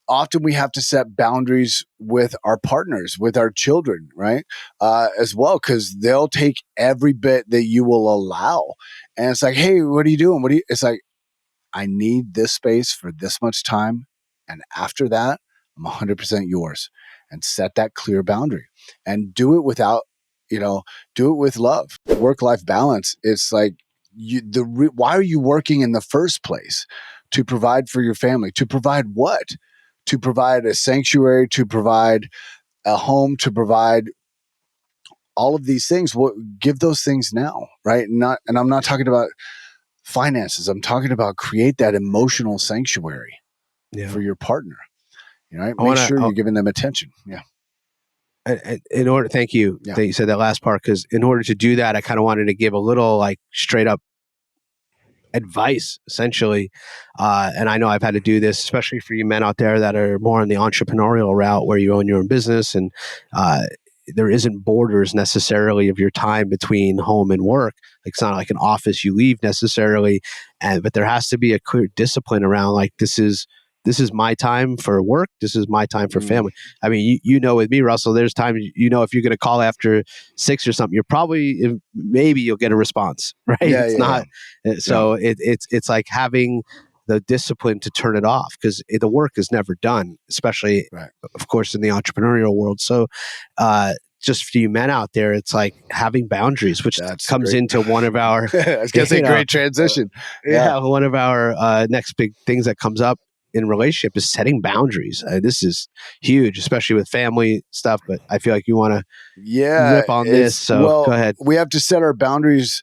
often we have to set boundaries with our partners, with our children, right? As well, because they'll take every bit that you will allow. And it's like, hey, what are you doing? It's like, I need this space for this much time. And after that, I'm 100% yours. And set that clear boundary and do it without, do it with love. Work-life balance. It's like, why are you working in the first place? To provide for your family. To provide what? To provide a sanctuary, to provide a home, to provide all of these things. Give those things now, right? And I'm not talking about finances. I'm talking about create that emotional sanctuary for your partner. Right? Make sure you're giving them attention. Yeah. Thank you that you said that last part, because in order to do that, I kind of wanted to give a little like straight up advice, essentially. And I know I've had to do this, especially for you men out there that are more on the entrepreneurial route where you own your own business and there isn't borders necessarily of your time between home and work. Like, it's not like an office you leave necessarily, but there has to be a clear discipline around like, this is my time for work. This is my time for family. I mean, you know, with me, Russell, there's times, if you're going to call after 6 or something, you're probably, maybe you'll get a response, right? So it's like having the discipline to turn it off, because the work is never done, especially, of course, in the entrepreneurial world. So, just for you men out there, it's like having boundaries, which comes into one of our, I was going to say, great transition. One of our next big things that comes up in relationship is setting boundaries. This is huge, especially with family stuff, but I feel like you want to rip on this. So go ahead. We have to set our boundaries,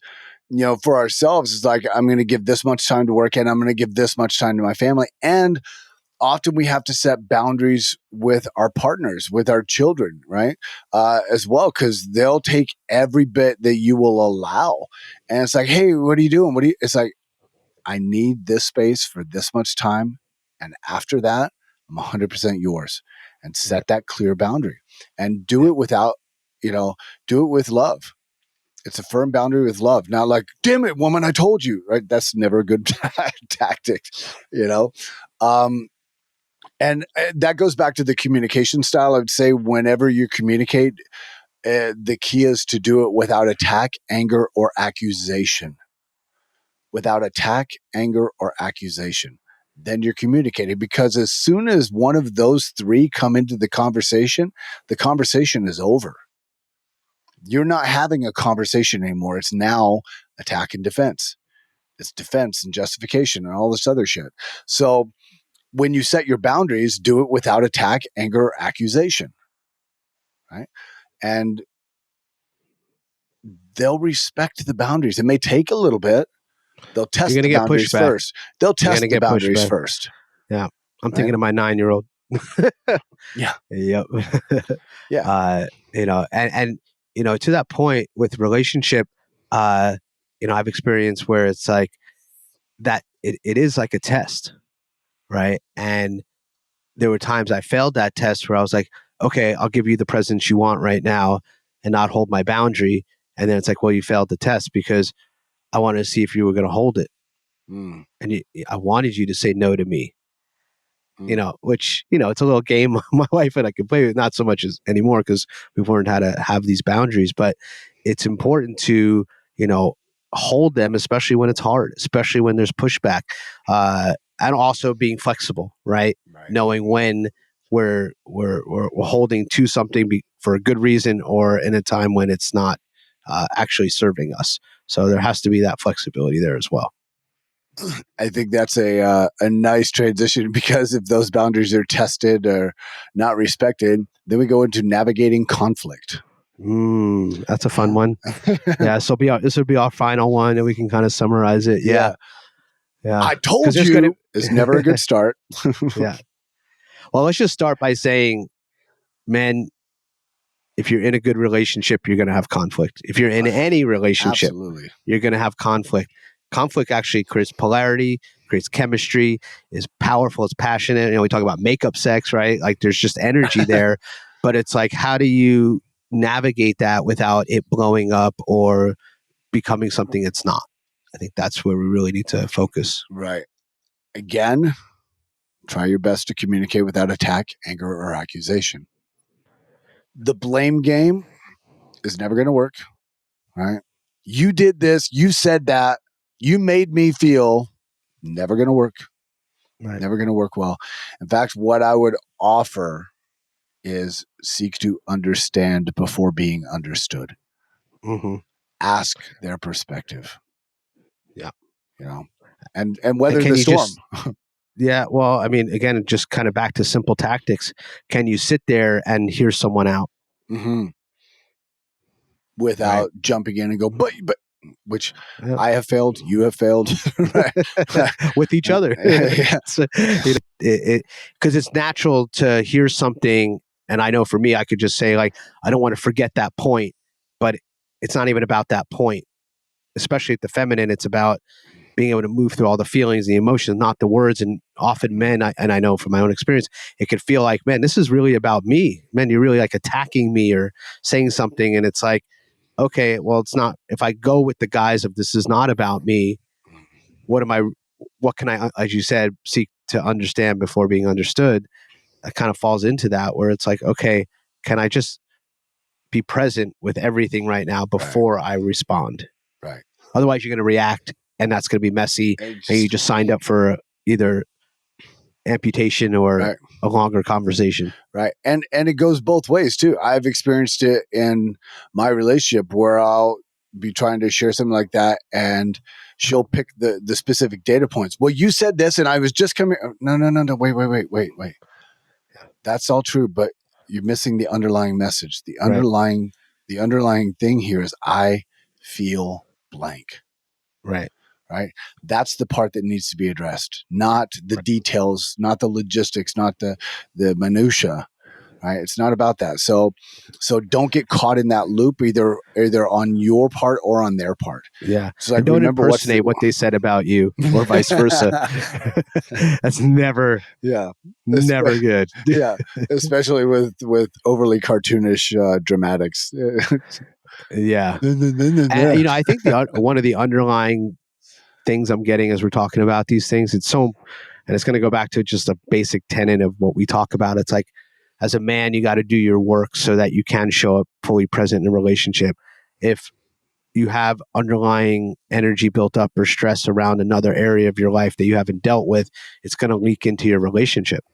for ourselves. It's like, I'm going to give this much time to work and I'm going to give this much time to my family. And often we have to set boundaries with our partners, with our children, right? As well, because they'll take every bit that you will allow. And it's like, hey, what are you doing? It's like, I need this space for this much time. And after that, I'm 100% yours. And set that clear boundary and do it without, do it with love. It's a firm boundary with love. Not like, damn it, woman, I told you, right? That's never a good tactic, and that goes back to the communication style. I would say whenever you communicate, the key is to do it without attack, anger, or accusation. Without attack, anger, or accusation. Then you're communicating, because as soon as one of those three come into the conversation is over. You're not having a conversation anymore. It's now attack and defense. It's defense and justification and all this other shit. So when you set your boundaries, do it without attack, anger, or accusation. Right? And they'll respect the boundaries. It may take a little bit. They'll test the boundaries first. They'll test the boundaries first. Yeah. I'm thinking of my 9-year-old. Yeah. Yep. Yeah. And to that point with relationship, I've experienced where it's like that it is like a test, right? And there were times I failed that test where I was like, okay, I'll give you the presents you want right now and not hold my boundary. And then it's like, well, you failed the test because I wanted to see if you were going to hold it. And I wanted you to say no to me. Which, it's a little game my wife and I can play with, not so much as anymore because we've learned how to have these boundaries, but it's important to, hold them, especially when it's hard, especially when there's pushback, and also being flexible, right? Knowing when we're holding to something for a good reason or in a time when it's not actually serving us. So there has to be that flexibility there as well. I think that's a nice transition, because if those boundaries are tested or not respected, then we go into navigating conflict. That's a fun one. Yeah, this will be our final one, and we can kind of summarize it. Yeah. I told you it's never a good start. Yeah. Well, let's just start by saying, men, if you're in a good relationship, you're going to have conflict. If you're in any relationship, you're going to have conflict. Conflict actually creates polarity, creates chemistry, is powerful, it's passionate. We talk about makeup sex, right? Like there's just energy there, but it's like, how do you navigate that without it blowing up or becoming something it's not? I think that's where we really need to focus. Right. Again, Try your best to communicate without attack, anger, or accusation. The blame game is never going to work, right? You did this, you said that, you made me feel, never going to work. Right. Never going to work well. In fact, what I would offer is seek to understand before being understood. Mm-hmm. Ask their perspective. Yeah. You know, and And weather can the you storm. yeah, well, I mean, again, just kind of back to simple tactics. Can you sit there and hear someone out? Mm-hmm. Right. Without jumping in and go, but which Yeah. I have failed, you have failed, right? With each other. Yeah. So, because it's natural to hear something. And I know for me, I could just say, like, I don't want to forget that point, but it's not even about that point, especially at the feminine. It's about being able to move through all the feelings, the emotions, not the words. And often men, and I know from my own experience, it could feel like, man, this is really about me. Man, you're really like attacking me or saying something. And it's like, okay, well, it's not. If I go with the guise of this is not about me, what am I? What can I, as you said, seek to understand before being understood? It kind of falls into that where it's like, okay, can I just be present with everything right now Right. before I respond? Right. Otherwise, you're going to react, and that's going to be messy, and you just signed up for either amputation or right. a longer conversation. Right. And it goes both ways too. I've experienced it in my relationship where I'll be trying to share something like that and she'll pick the specific data points. Well, you said this and I was just coming. No. Wait. That's all true, but you're missing the underlying message. Right. The underlying thing here is I feel blank. Right. Right. That's the part that needs to be addressed, not the details, not the logistics, not the minutia. Right. It's not about that. So don't get caught in that loop either on your part or on their part. Yeah. So like, And don't remember impersonate what they said about you or vice versa. That's never yeah. never good. Yeah. Especially with overly cartoonish dramatics. Yeah. And, I think one of the underlying things I'm getting as we're talking about these things, and it's going to go back to just a basic tenet of what we talk about. It's like, as a man, you got to do your work so that you can show up fully present in a relationship. If you have underlying energy built up or stress around another area of your life that you haven't dealt with, it's going to leak into your relationship.